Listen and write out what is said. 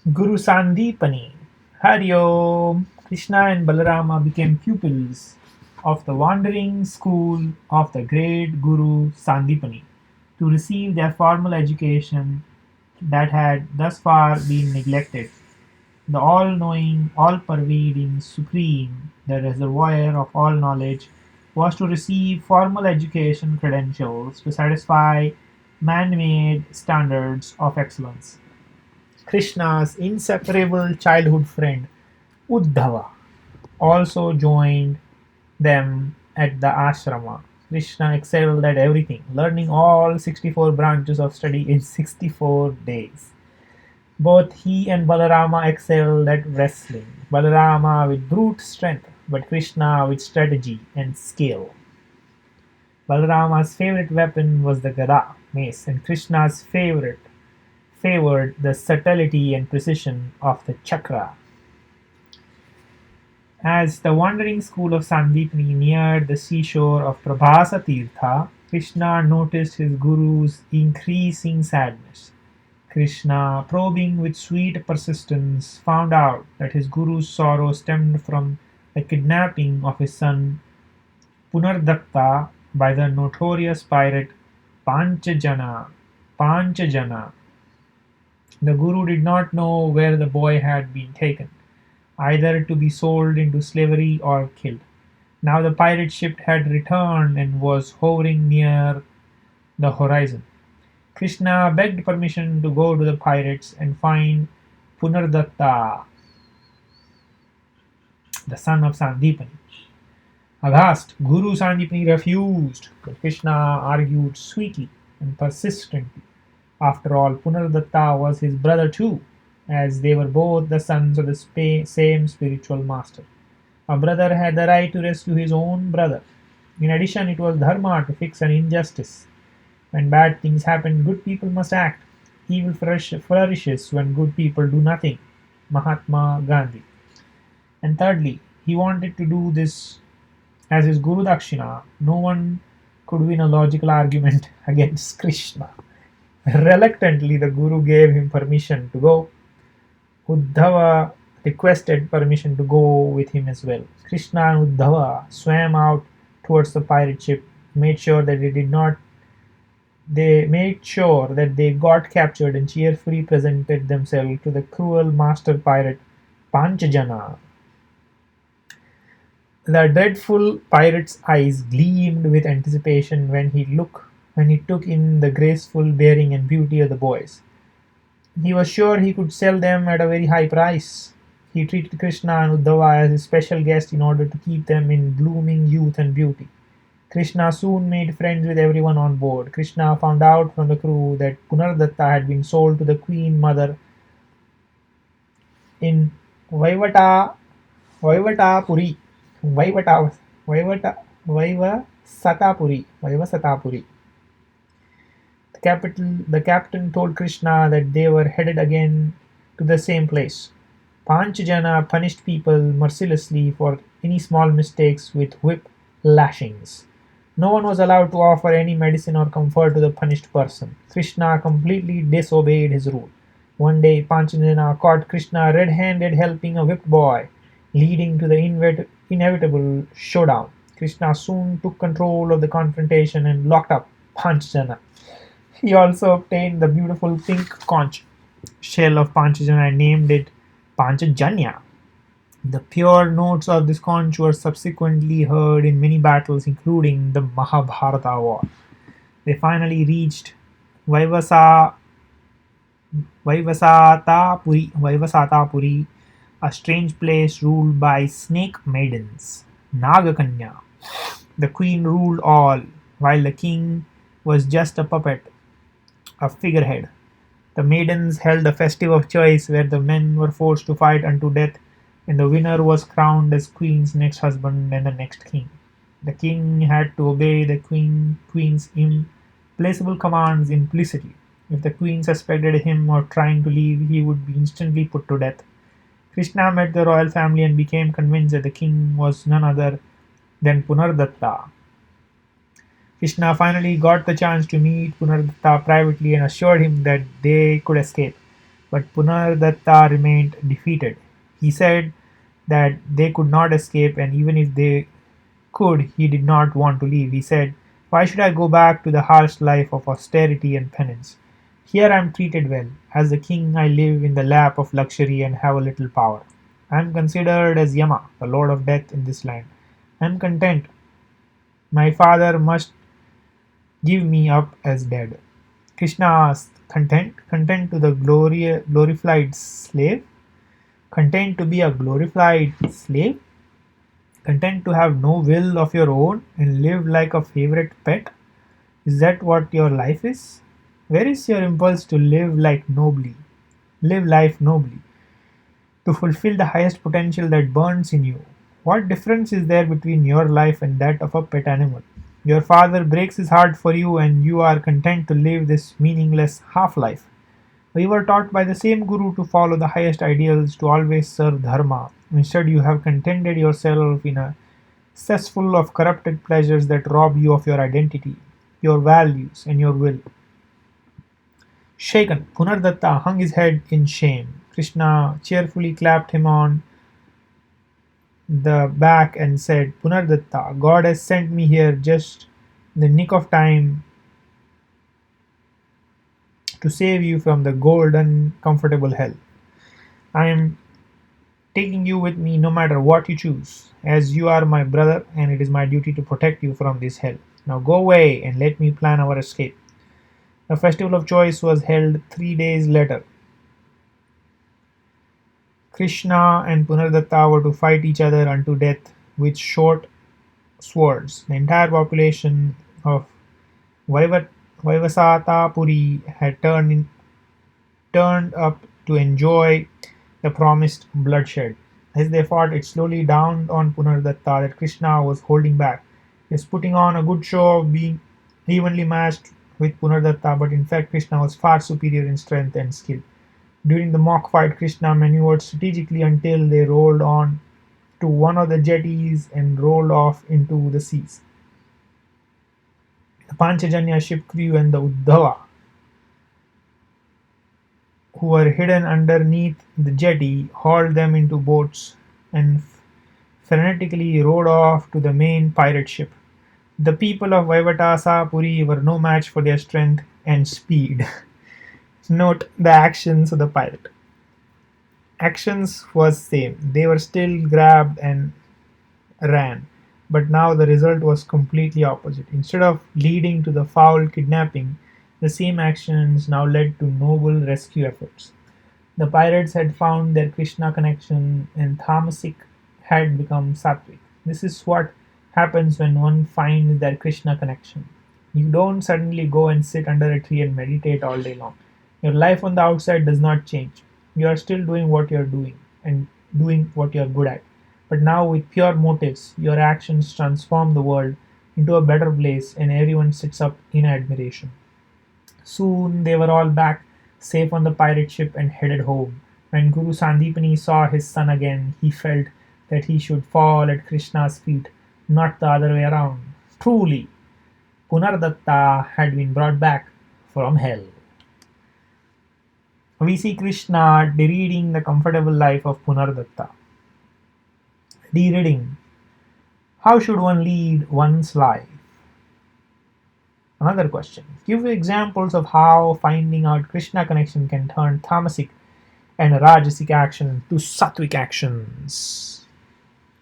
Guru Sandipani. Hari Om. Krishna and Balarama became pupils of the wandering school of the great Guru Sandipani to receive their formal education that had thus far been neglected. The all knowing, all pervading, supreme, the reservoir of all knowledge, was to receive formal education credentials to satisfy man made standards of excellence. Krishna's inseparable childhood friend Uddhava also joined them at the ashrama. Krishna excelled at everything, learning all 64 branches of study in 64 days. Both he and Balarama excelled at wrestling, Balarama with brute strength, but Krishna with strategy and skill. Balarama's favorite weapon was the gada, mace, and Krishna's favorite favored the subtlety and precision of the chakra. As the wandering school of Sandipani neared the seashore of Prabhasa Tirtha, Krishna noticed his guru's increasing sadness. Krishna, probing with sweet persistence, found out that his guru's sorrow stemmed from the kidnapping of his son Punardatta by the notorious pirate Panchajana. Panchajana. The guru did not know where the boy had been taken, either to be sold into slavery or killed. Now the pirate ship had returned and was hovering near the horizon. Krishna begged permission to go to the pirates and find Punardatta, the son of Sandipani. Aghast, Guru Sandipani refused, but Krishna argued sweetly and persistently. After all, Punardatta was his brother too, as they were both the sons of the same spiritual master. A brother had the right to rescue his own brother. In addition, it was dharma to fix an injustice. When bad things happen, good people must act. Evil flourishes when good people do nothing. Mahatma Gandhi. And thirdly, he wanted to do this as his Guru Dakshina. No one could win a logical argument against Krishna. Reluctantly, the Guru gave him permission to go. Uddhava requested permission to go with him as well. Krishna and Uddhava swam out towards the pirate ship, made sure that they made sure that they got captured and cheerfully presented themselves to the cruel master pirate Panchajana. The dreadful pirate's eyes gleamed with anticipation when he took in the graceful bearing and beauty of the boys. He was sure he could sell them at a very high price. He treated Krishna and Uddhava as his special guest in order to keep them in blooming youth and beauty. Krishna soon made friends with everyone on board. Krishna found out from the crew that Punardatta had been sold to the Queen Mother in Vaivata, Vaivatapuri, Vaivata, Vaivata, Vaivasatapuri. The captain told Krishna that they were headed again to the same place. Panchajana punished people mercilessly for any small mistakes with whip lashings. No one was allowed to offer any medicine or comfort to the punished person. Krishna completely disobeyed his rule. One day, Panchajana caught Krishna red-handed helping a whipped boy, leading to the inevitable showdown. Krishna soon took control of the confrontation and locked up Panchajana. He also obtained the beautiful pink conch shell of Panchajana and named it Panchajanya. The pure notes of this conch were subsequently heard in many battles, including the Mahabharata war. They finally reached Vaivasa, Vaivasatapuri, a strange place ruled by snake maidens, Nagakanya. The queen ruled all, while the king was just a puppet, a figurehead. The maidens held a festive of choice where the men were forced to fight unto death, and the winner was crowned as queen's next husband and the next king. The king had to obey the queen's implacable commands implicitly. If the queen suspected him of trying to leave, he would be instantly put to death. Krishna met the royal family and became convinced that the king was none other than Punardatta. Krishna finally got the chance to meet Punardatta privately and assured him that they could escape. but Punardatta remained defeated. He said that they could not escape, and even if they could, he did not want to leave. He said, "Why should I go back to the harsh life of austerity and penance? Here I am treated well. As a king, I live in the lap of luxury and have a little power. I am considered as Yama, the lord of death in this land. I am content. My father must give me up as dead." Krishna asked, "Content? Content to the glorified slave? Content to be a glorified slave? Content to have no will of your own and live like a favorite pet? Is that what your life is? Where is your impulse to live life nobly, to fulfill the highest potential that burns in you? What difference is there between your life and that of a pet animal? Your father breaks his heart for you, and you are content to live this meaningless half life. We were taught by the same Guru to follow the highest ideals, to always serve Dharma. Instead, you have contented yourself in a cesspool of corrupted pleasures that rob you of your identity, your values, and your will." Shaken, Punardatta hung his head in shame. Krishna cheerfully clapped him on the back and said, "Punardatta, God has sent me here just in the nick of time to save you from the golden, comfortable hell. I am taking you with me no matter what you choose, as you are my brother, and it is my duty to protect you from this hell. Now go away and let me plan our escape." The festival of choice was held 3 days later. Krishna and Punardatta were to fight each other unto death with short swords. The entire population of Vaiva- Vaivasatapuri had turned up to enjoy the promised bloodshed. As they fought, it slowly dawned on Punardatta that Krishna was holding back. He was putting on a good show of being evenly matched with Punardatta, but in fact Krishna was far superior in strength and skill. During the mock fight, Krishna maneuvered strategically until they rolled on to one of the jetties and rolled off into the seas. The Panchajanya ship crew and the Uddhava, who were hidden underneath the jetty, hauled them into boats and frenetically rowed off to the main pirate ship. The people of Vaivatasapuri were no match for their strength and speed. Note the actions of the pirate. Actions was same. They were still grabbed and ran. But now the result was completely opposite. Instead of leading to the foul kidnapping, the same actions now led to noble rescue efforts. The pirates had found their Krishna connection, and Tamasic had become Sattvic. This is what happens when one finds their Krishna connection. You don't suddenly go and sit under a tree and meditate all day long. Your life on the outside does not change. You are still doing what you're doing and doing what you're good at. But now, with pure motives, your actions transform the world into a better place, and everyone sits up in admiration. Soon they were all back, safe on the pirate ship and headed home. When Guru Sandipani saw his son again, he felt that he should fall at Krishna's feet, not the other way around. Truly, Punardatta had been brought back from hell. We see Krishna deriding the comfortable life of Punardatta. Deriding. How should one lead one's life? Another question. Give examples of how finding out Krishna connection can turn tamasic and rajasic action to sattvic actions.